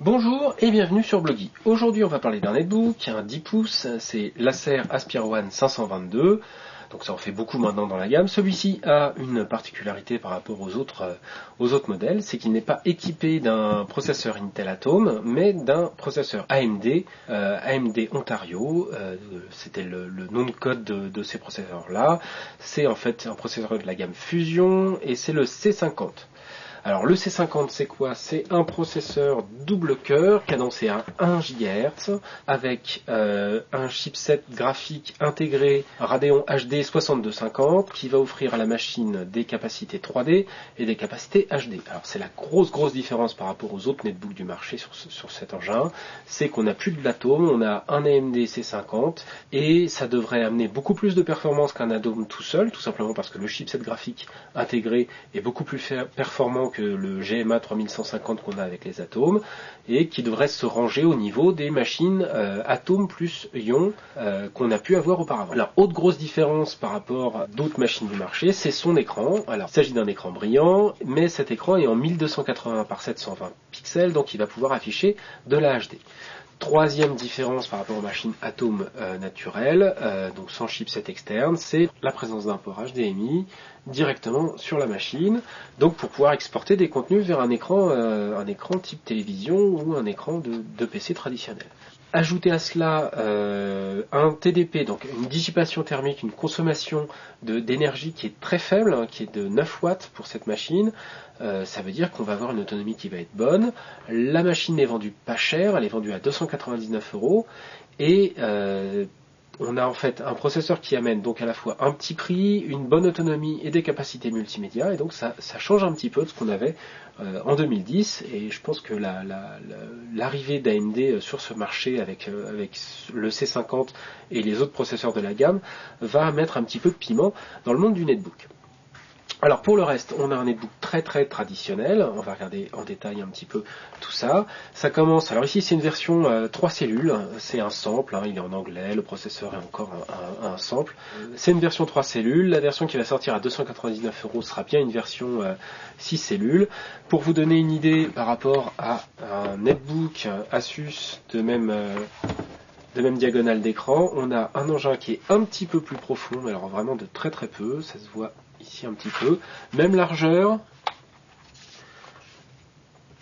Bonjour et bienvenue sur Blogy. Aujourd'hui on va parler d'un netbook, un 10 pouces, c'est l'Acer Aspire One 522, donc ça en fait beaucoup maintenant dans la gamme. Celui-ci a une particularité par rapport aux autres modèles, c'est qu'il n'est pas équipé d'un processeur Intel Atom, mais d'un processeur AMD, AMD Ontario, c'était le nom de code de ces processeurs-là. C'est en fait un processeur de la gamme Fusion et c'est le C50. Alors le C50 c'est quoi? C'est un processeur double cœur cadencé à 1 GHz avec un chipset graphique intégré Radeon HD 6250 qui va offrir à la machine des capacités 3D et des capacités HD. Alors c'est la grosse différence par rapport aux autres netbooks du marché sur cet engin, c'est qu'on n'a plus de l'Atom, on a un AMD C50 et ça devrait amener beaucoup plus de performance qu'un Atom tout seul, tout simplement parce que le chipset graphique intégré est beaucoup plus performant que le GMA 3150 qu'on a avec les Atom et qui devrait se ranger au niveau des machines Atom plus Ion qu'on a pu avoir auparavant. Alors, autre grosse différence par rapport à d'autres machines du marché, c'est son écran. Alors, il s'agit d'un écran brillant, mais cet écran est en 1280 par 720 pixels, donc il va pouvoir afficher de la HD. Troisième différence par rapport aux machines Atom naturelles, donc sans chipset externe, c'est la présence d'un port HDMI directement sur la machine, donc pour pouvoir exporter des contenus vers un écran type télévision ou un écran de PC traditionnel. Ajouter à cela un TDP, donc une dissipation thermique, une consommation d'énergie qui est très faible, hein, qui est de 9 watts pour cette machine. Ça veut dire qu'on va avoir une autonomie qui va être bonne. La machine est vendue pas cher, elle est vendue à 299 € et on a en fait un processeur qui amène donc à la fois un petit prix, une bonne autonomie et des capacités multimédia, et donc ça change un petit peu de ce qu'on avait en 2010, et je pense que l'arrivée d'AMD sur ce marché avec le C50 et les autres processeurs de la gamme va mettre un petit peu de piment dans le monde du netbook. Alors pour le reste, on a un netbook très traditionnel, on va regarder en détail un petit peu tout ça. Ça commence, alors ici c'est une version 3 cellules, c'est un sample, hein, il est en anglais, le processeur est encore un sample. C'est une version 3 cellules, la version qui va sortir à 299 € sera bien une version 6 cellules. Pour vous donner une idée par rapport à un netbook Asus de même diagonale d'écran, on a un engin qui est un petit peu plus profond, mais alors vraiment de très peu, ça se voit ici un petit peu, même largeur,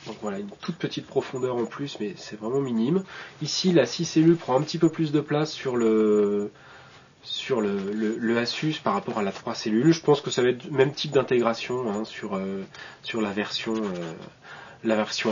donc voilà, une toute petite profondeur en plus, mais c'est vraiment minime. Ici la 6 cellules prend un petit peu plus de place sur le Asus par rapport à la 3 cellules. Je pense que ça va être le même type d'intégration hein, sur la version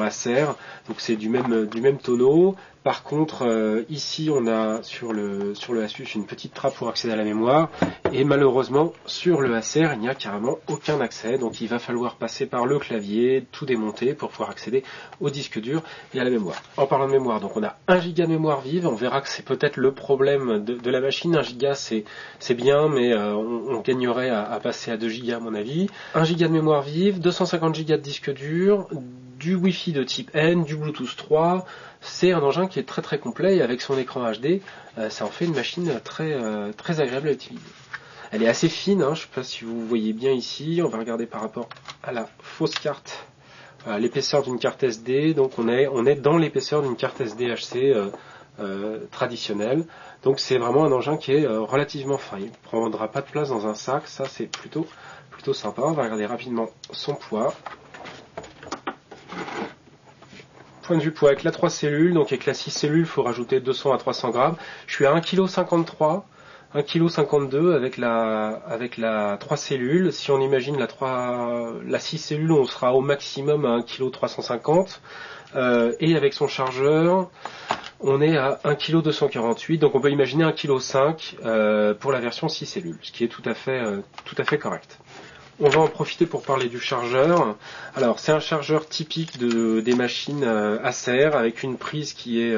Acer, donc c'est du même tonneau. Par contre, ici on a sur le Asus une petite trappe pour accéder à la mémoire, et malheureusement sur le Acer il n'y a carrément aucun accès, donc il va falloir passer par le clavier, tout démonter pour pouvoir accéder au disque dur et à la mémoire. En parlant de mémoire, donc on a 1 Go de mémoire vive, on verra que c'est peut-être le problème de la machine. 1 Go c'est bien, mais on gagnerait à passer à 2 Go à mon avis. 1 Go de mémoire vive, 250 Go de disque dur, du Wi-Fi de type N, du Bluetooth 3, c'est un engin qui est très complet, et avec son écran HD, ça en fait une machine très agréable à utiliser. Elle est assez fine, hein, je ne sais pas si vous voyez bien ici, on va regarder par rapport à la fausse carte, l'épaisseur d'une carte SD, donc on est dans l'épaisseur d'une carte SD HC traditionnelle, donc c'est vraiment un engin qui est relativement fin, il ne prendra pas de place dans un sac, ça c'est plutôt sympa. On va regarder rapidement son poids. Point de vue poids, avec la 3 cellules, donc avec la 6 cellules, il faut rajouter 200 à 300 grammes. Je suis à 1,53 kg, 1,52 kg avec la 3 cellules. Si on imagine la 6 cellules, on sera au maximum à 1,350 kg. Et avec son chargeur, on est à 1,248 kg. Donc on peut imaginer 1,5 kg pour la version 6 cellules, ce qui est tout à fait correct. On va en profiter pour parler du chargeur. Alors c'est un chargeur typique des machines Acer avec une prise qui est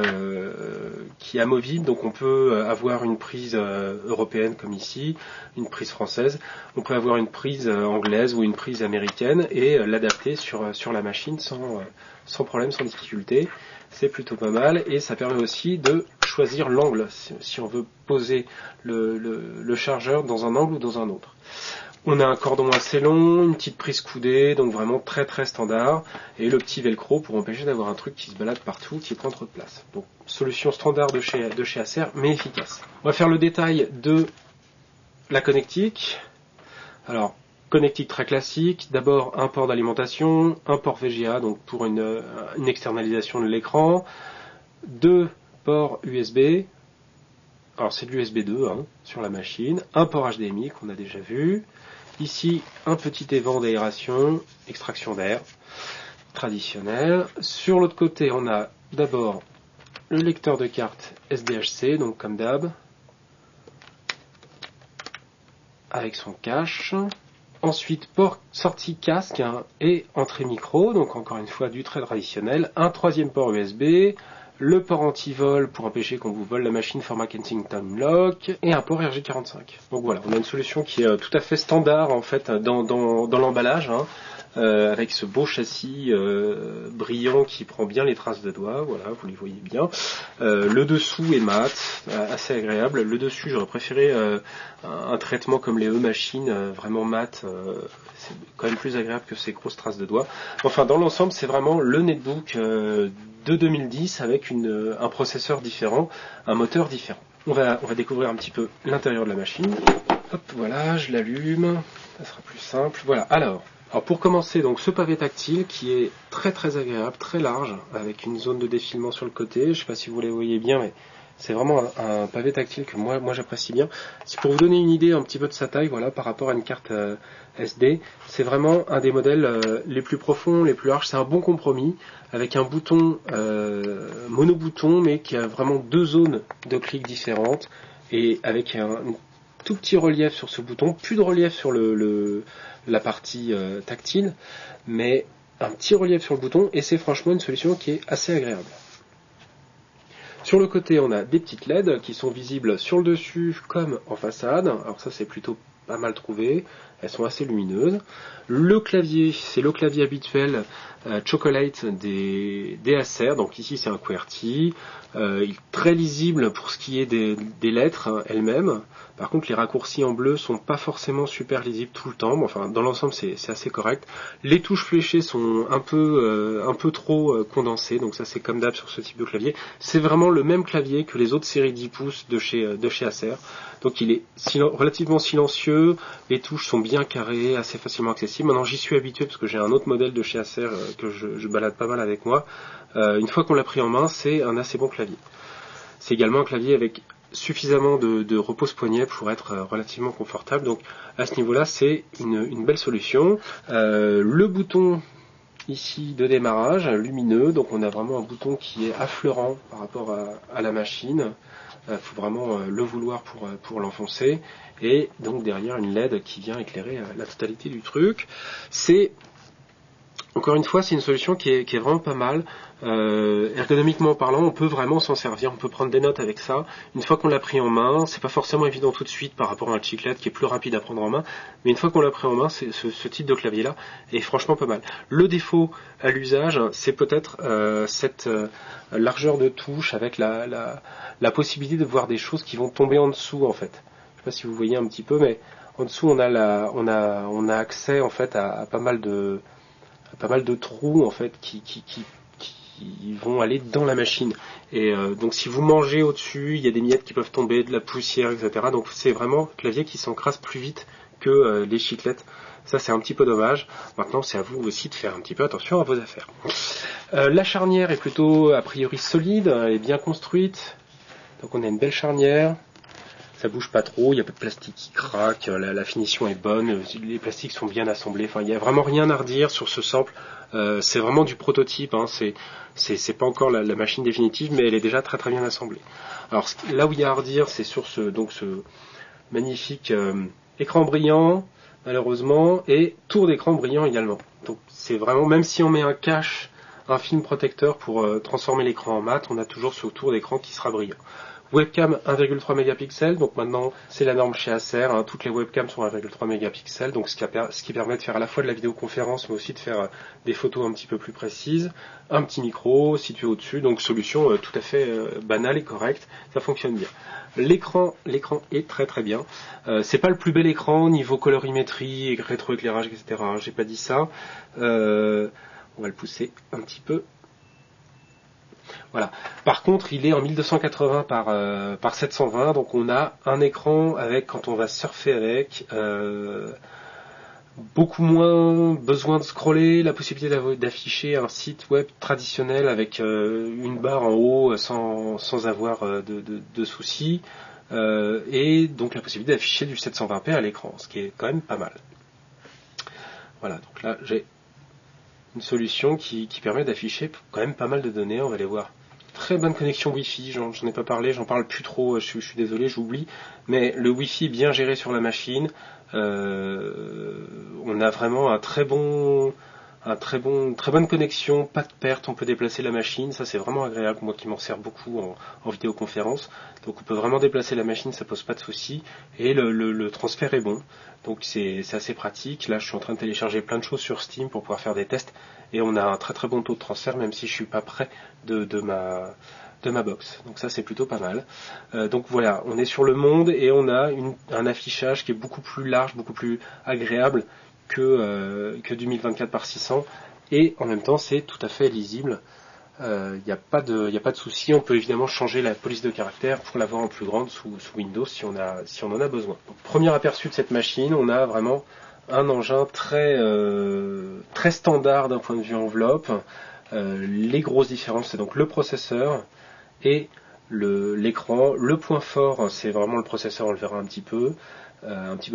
amovible, donc on peut avoir une prise européenne comme ici, une prise française, on peut avoir une prise anglaise ou une prise américaine et l'adapter sur la machine sans problème, sans difficulté. C'est plutôt pas mal, et ça permet aussi de choisir l'angle si on veut poser le chargeur dans un angle ou dans un autre. On a un cordon assez long, une petite prise coudée, donc vraiment très très standard, et le petit velcro pour empêcher d'avoir un truc qui se balade partout, qui prend trop de place. Donc solution standard de chez Acer, mais efficace. On va faire le détail de la connectique. Alors, connectique très classique, d'abord un port d'alimentation, un port VGA, donc pour une externalisation de l'écran, 2 ports USB, alors c'est de l'USB 2 sur la machine, un port HDMI qu'on a déjà vu, ici un petit évent d'aération, extraction d'air, traditionnel. Sur l'autre côté on a d'abord le lecteur de carte SDHC, donc comme d'hab, avec son cache. Ensuite, port sortie casque et entrée micro, donc encore une fois du très traditionnel. Un troisième port USB, le port anti-vol pour empêcher qu'on vous vole la machine format Kensington Lock, et un port RJ45. Donc voilà, on a une solution qui est tout à fait standard en fait dans l'emballage, avec ce beau châssis brillant qui prend bien les traces de doigts, voilà, vous les voyez bien. Le dessous est mat, assez agréable. Le dessus, j'aurais préféré un traitement comme les E-machines, vraiment mat, c'est quand même plus agréable que ces grosses traces de doigts. Enfin, dans l'ensemble, c'est vraiment le netbook de 2010 avec un processeur différent, un moteur différent. On va découvrir un petit peu l'intérieur de la machine. Hop, voilà, je l'allume, ça sera plus simple. Voilà, alors pour commencer, donc ce pavé tactile qui est très très agréable, très large, avec une zone de défilement sur le côté. Je ne sais pas si vous les voyez bien, mais c'est vraiment un pavé tactile que moi j'apprécie bien. C'est pour vous donner une idée un petit peu de sa taille, voilà, par rapport à une carte SD. C'est vraiment un des modèles les plus profonds, les plus larges. C'est un bon compromis avec un bouton monobouton, mais qui a vraiment 2 zones de clic différentes et avec un tout petit relief sur ce bouton, plus de relief sur la partie tactile, mais un petit relief sur le bouton, et c'est franchement une solution qui est assez agréable. Sur le côté, on a des petites LED qui sont visibles sur le dessus comme en façade. Alors ça, c'est plutôt pas mal trouvé. Elles sont assez lumineuses. Le clavier, c'est le clavier habituel Chocolate des Acer. Donc ici, c'est un QWERTY. Il est très lisible pour ce qui est des lettres elles-mêmes. Par contre, les raccourcis en bleu sont pas forcément super lisibles tout le temps. Mais enfin, dans l'ensemble, c'est assez correct. Les touches fléchées sont un peu trop condensées. Donc ça, c'est comme d'hab sur ce type de clavier. C'est vraiment le même clavier que les autres séries 10 pouces de chez Acer. Donc il est relativement silencieux. Les touches sont bien carrées, assez facilement accessibles. Maintenant, j'y suis habitué parce que j'ai un autre modèle de chez Acer que je balade pas mal avec moi. Une fois qu'on l'a pris en main, c'est un assez bon clavier. C'est également un clavier avec suffisamment de repose-poignet pour être relativement confortable. Donc à ce niveau-là, c'est une belle solution. Le bouton ici de démarrage, lumineux, donc on a vraiment un bouton qui est affleurant par rapport à la machine. Il faut vraiment le vouloir pour l'enfoncer. Et donc derrière une LED qui vient éclairer la totalité du truc. Encore une fois, c'est une solution qui est vraiment pas mal. Ergonomiquement parlant, on peut vraiment s'en servir, on peut prendre des notes avec ça. Une fois qu'on l'a pris en main, c'est pas forcément évident tout de suite par rapport à un chiclette qui est plus rapide à prendre en main, mais une fois qu'on l'a pris en main, ce type de clavier-là est franchement pas mal. Le défaut à l'usage, c'est peut-être cette largeur de touche avec la possibilité de voir des choses qui vont tomber en dessous en fait. Je sais pas si vous voyez un petit peu, mais en dessous on a accès en fait à pas mal de trous en fait qui vont aller dans la machine. Et donc si vous mangez au-dessus, il y a des miettes qui peuvent tomber, de la poussière, etc. Donc c'est vraiment un clavier qui s'encrasse plus vite que les chiclettes. Ça c'est un petit peu dommage. Maintenant c'est à vous aussi de faire un petit peu attention à vos affaires. La charnière est plutôt a priori solide, elle est bien construite. Donc on a une belle charnière. Ça bouge pas trop, il n'y a pas de plastique qui craque, la finition est bonne, les plastiques sont bien assemblés, enfin il n'y a vraiment rien à redire sur ce sample, c'est vraiment du prototype, c'est pas encore la machine définitive, mais elle est déjà très très bien assemblée. Alors là où il y a à redire, c'est sur ce magnifique écran brillant, malheureusement, et tour d'écran brillant également. Donc c'est vraiment, même si on met un cache, un film protecteur pour transformer l'écran en mat, on a toujours ce tour d'écran qui sera brillant. Webcam 1,3 mégapixels, donc maintenant c'est la norme chez Acer, hein, toutes les webcams sont 1,3 mégapixels, donc ce qui permet de faire à la fois de la vidéoconférence mais aussi de faire des photos un petit peu plus précises. Un petit micro situé au-dessus, donc solution tout à fait banale et correcte, ça fonctionne bien. L'écran est très très bien. C'est pas le plus bel écran niveau colorimétrie et rétroéclairage, etc. J'ai pas dit ça. On va le pousser un petit peu. Voilà. Par contre, il est en 1280 par 720, donc on a un écran avec, quand on va surfer avec, beaucoup moins besoin de scroller, la possibilité d'afficher un site web traditionnel avec une barre en haut sans avoir de soucis, et donc la possibilité d'afficher du 720p à l'écran, ce qui est quand même pas mal. Voilà, donc là j'ai une solution qui permet d'afficher quand même pas mal de données, on va les voir. Très bonne connexion Wi-Fi, j'en ai pas parlé, j'en parle plus trop, je suis désolé, j'oublie, mais le Wi-Fi est bien géré sur la machine, on a vraiment très bonne connexion, pas de perte, on peut déplacer la machine, ça c'est vraiment agréable, moi qui m'en sers beaucoup en vidéoconférence, donc on peut vraiment déplacer la machine, ça pose pas de soucis, et le transfert est bon, donc c'est assez pratique. Là je suis en train de télécharger plein de choses sur Steam pour pouvoir faire des tests, et on a un très très bon taux de transfert même si je suis pas près de ma box, donc ça c'est plutôt pas mal. Donc voilà, on est sur le monde et on a un affichage qui est beaucoup plus large, beaucoup plus agréable que du 1024 par 600, et en même temps c'est tout à fait lisible. Il n'y a pas de souci. On peut évidemment changer la police de caractère pour l'avoir en plus grande sous Windows si on en a besoin. Donc, premier aperçu de cette machine, on a vraiment un engin très standard d'un point de vue enveloppe. Les grosses différences, c'est donc le processeur et l'écran. Le point fort, c'est vraiment le processeur, on le verra un petit peu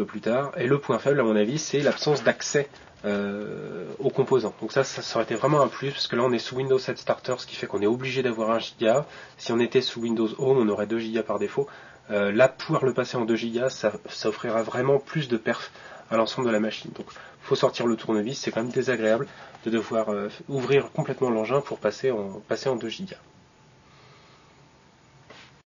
plus tard. Et le point faible, à mon avis, c'est l'absence d'accès aux composants. Donc ça aurait été vraiment un plus, parce que là on est sous Windows 7 Starter, ce qui fait qu'on est obligé d'avoir 1 Go. Si on était sous Windows Home, on aurait 2 Go par défaut. Là, pouvoir le passer en 2 Go, ça offrira vraiment plus de perf à l'ensemble de la machine. Donc faut sortir le tournevis, c'est quand même désagréable de devoir ouvrir complètement l'engin pour passer en 2 Go.